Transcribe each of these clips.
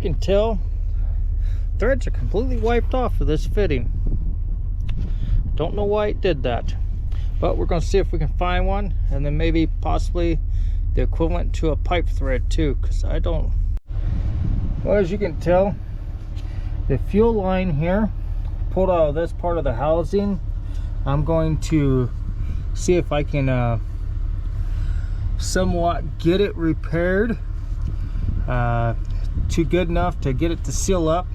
can tell, threads are completely wiped off of this fitting. Don't know why it did that, but we're going to see if we can find one, and then maybe possibly the equivalent to a pipe thread too, because I don't. Well, as you can tell, the fuel line here pulled out of this part of the housing. I'm going to see if I can somewhat get it repaired to good enough to get it to seal up.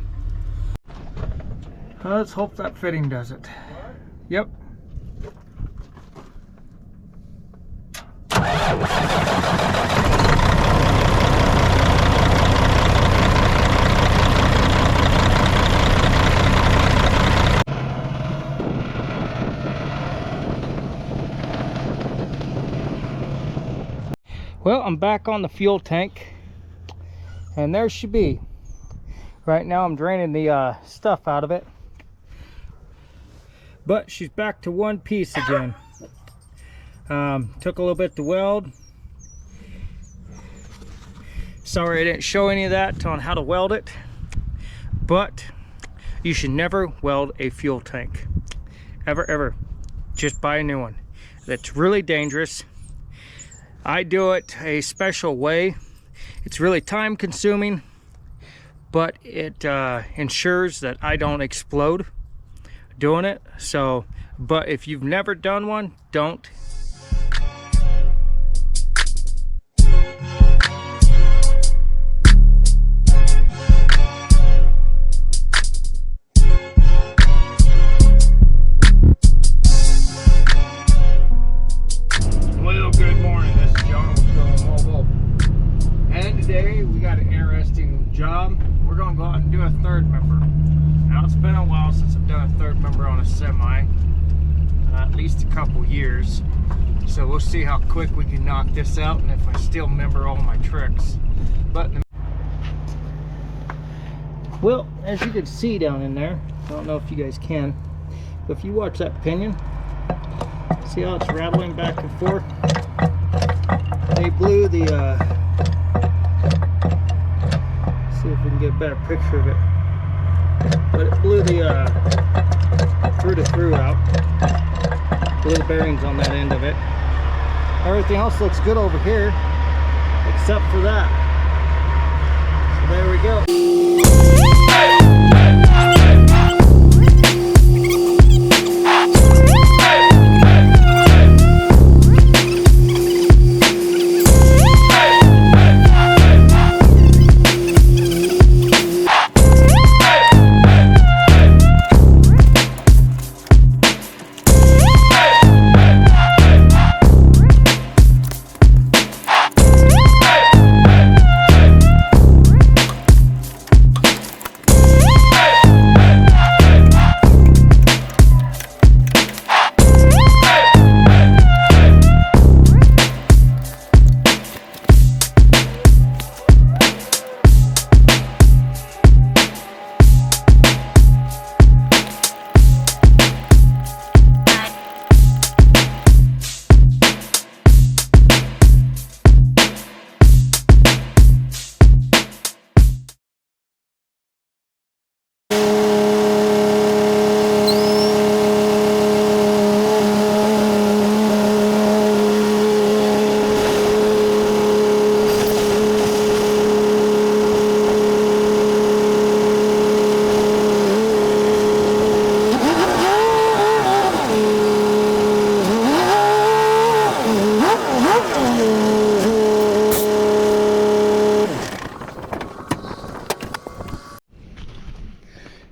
Let's hope that fitting does it. Yep. Well, I'm back on the fuel tank, and there she be. Right now I'm draining the stuff out of it, but she's back to one piece again. Took a little bit to weld. Sorry I didn't show any of that on how to weld it, but you should never weld a fuel tank. Ever. Just buy a new one. That's really dangerous. I do it a special way. It's really time consuming, but it ensures that I don't explode doing it. So, but if you've never done one, don't. We're gonna go out and do a third member. Now it's been a while since I've done a third member on a semi, at least a couple years. So we'll see how quick we can knock this out and if I still remember all my tricks. But well, as you can see down in there, I don't know if you guys can, but if you watch that pinion, see how it's rattling back and forth? They blew the see if we can get a better picture of it, but it blew the through out, blew the bearings on that end of it. Everything else looks good over here except for that. So there we go.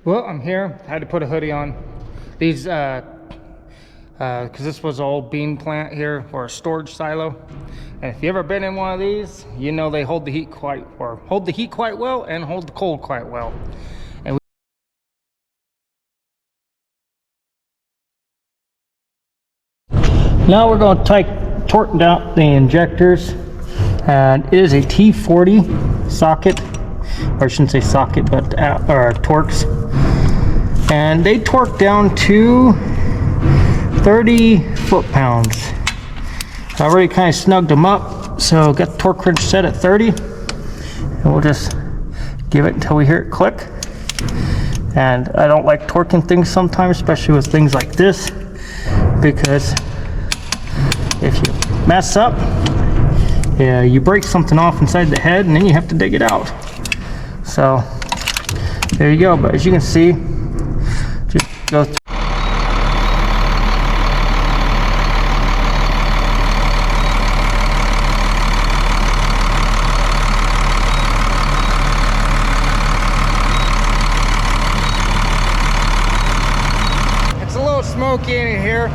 Well, I'm here. I had to put a hoodie on. These, because this was an old bean plant here, or a storage silo. And if you ever been in one of these, you know they hold the heat quite well and hold the cold quite well. And now we're going to torque out the injectors. And it is a T40 socket, or I shouldn't say socket, but torques. And they torque down to 30 foot-pounds. I already kind of snugged them up, so got the torque wrench set at 30. And we'll just give it until we hear it click. And I don't like torquing things sometimes, especially with things like this, because if you mess up, you break something off inside the head and then you have to dig it out. So there you go. But as you can see, just go through. It's a little smoky in here,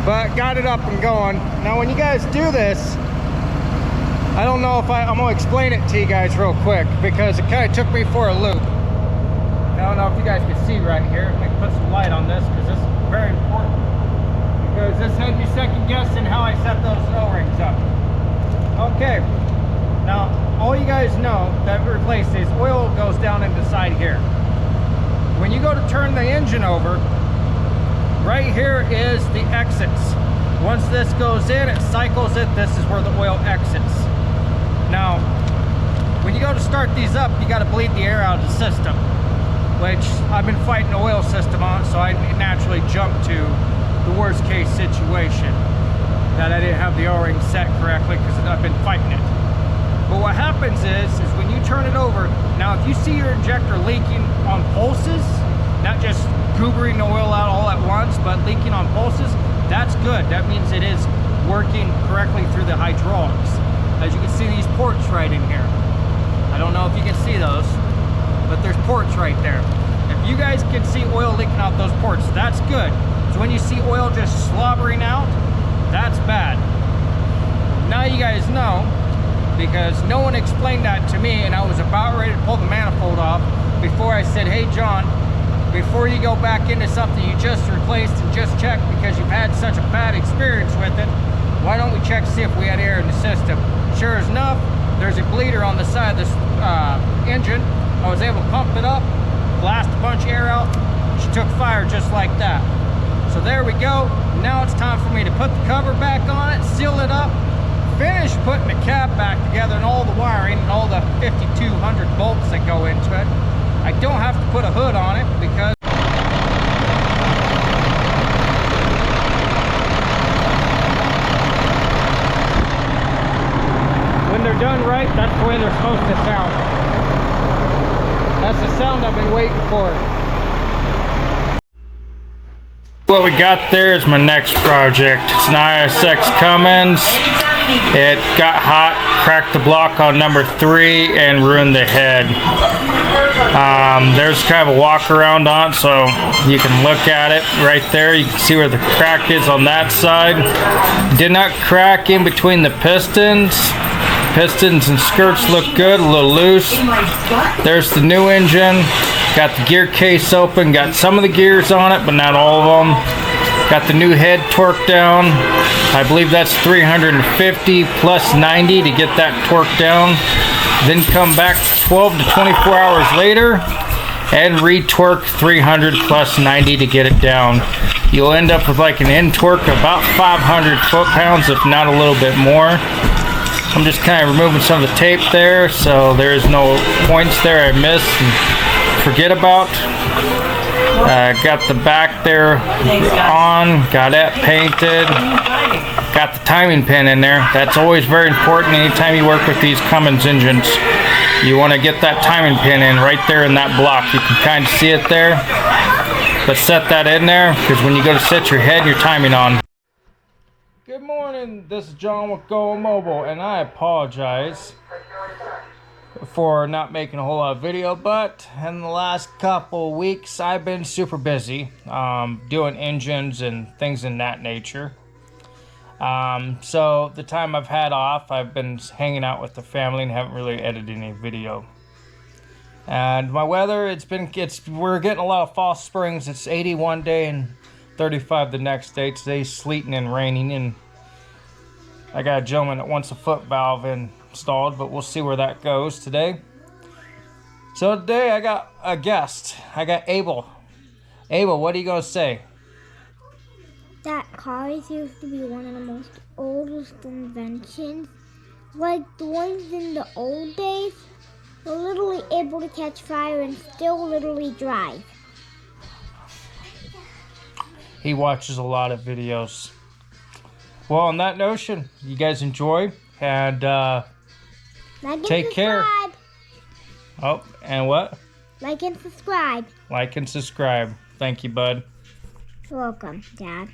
but got it up and going. Now when you guys do this, I don't know if I'm gonna explain it to you guys real quick, because it kind of took me for a loop. I don't know if you guys can see right here. Let me put some light on this, because this is very important, because this had me second guessing how I set those O-rings up. Okay, now all you guys know that we replace this, oil goes down into the side here. When you go to turn the engine over, right here is the exits. Once this goes in, it cycles it. This is where the oil exits. Now, when you go to start these up, you got to bleed the air out of the system, which I've been fighting the oil system on, so I naturally jumped to the worst case situation, that I didn't have the O-ring set correctly because I've been fighting it. But what happens is when you turn it over, now if you see your injector leaking on pulses, not just goobering the oil out all at once, but leaking on pulses, that's good. That means it is working correctly through the hydraulics. As you can see, these ports right in here. I don't know if you can see those, but there's ports right there. If you guys can see oil leaking out those ports, that's good. So when you see oil just slobbering out, that's bad. Now you guys know, because no one explained that to me, and I was about ready to pull the manifold off before I said, hey John, before you go back into something you just replaced and just checked because you've had such a bad experience with it, why don't we check to see if we had air in the system? Sure as enough, there's a bleeder on the side of this engine. I was able to pump it up, blast a bunch of air out. She took fire just like that. So there we go. Now it's time for me to put the cover back on it, seal it up, finish putting the cab back together and all the wiring and all the 5200 bolts that go into it. I don't have to put a hood on it because when they're done right, that's the way they're supposed to sound. That's the sound I've been waiting for. What we got there is my next project. It's an ISX Cummins. It got hot, cracked the block on number 3, and ruined the head. There's kind of a walk around on it, so you can look at it right there. You can see where the crack is on that side. Did not crack in between the pistons. Pistons and skirts look good, a little loose. There's the new engine. Got the gear case open, got some of the gears on it, but not all of them. Got the new head torqued down. I believe that's 350 plus 90 to get that torqued down. Then come back 12 to 24 hours later and re-torque 300 plus 90 to get it down. You'll end up with like an end torque of about 500 foot-pounds, if not a little bit more. I'm just kind of removing some of the tape there, so there's no points there I missed and forget about. Got the back there on, got that painted, got the timing pin in there. That's always very important anytime you work with these Cummins engines. You want to get that timing pin in right there in that block. You can kind of see it there, but set that in there because when you go to set your head, your timing on. Good morning, this is John with Go Mobile, and I apologize for not making a whole lot of video, but in the last couple weeks I've been super busy doing engines and things in that nature. So the time I've had off, I've been hanging out with the family and haven't really edited any video. And my weather, we're getting a lot of false springs. It's 80 one day and 35 the next day. Today's sleeting and raining, and I got a gentleman that wants a foot valve installed, but we'll see where that goes today. So today I got a guest. I got Abel. Abel, what are you going to say? That cars used to be one of the most oldest inventions. Like the ones in the old days, were literally able to catch fire and still literally drive. He watches a lot of videos. Well, on that notion, you guys enjoy and Like and take care. subscribe. Oh, and what? Like and subscribe. Like and subscribe. Thank you, bud. You're welcome, Dad.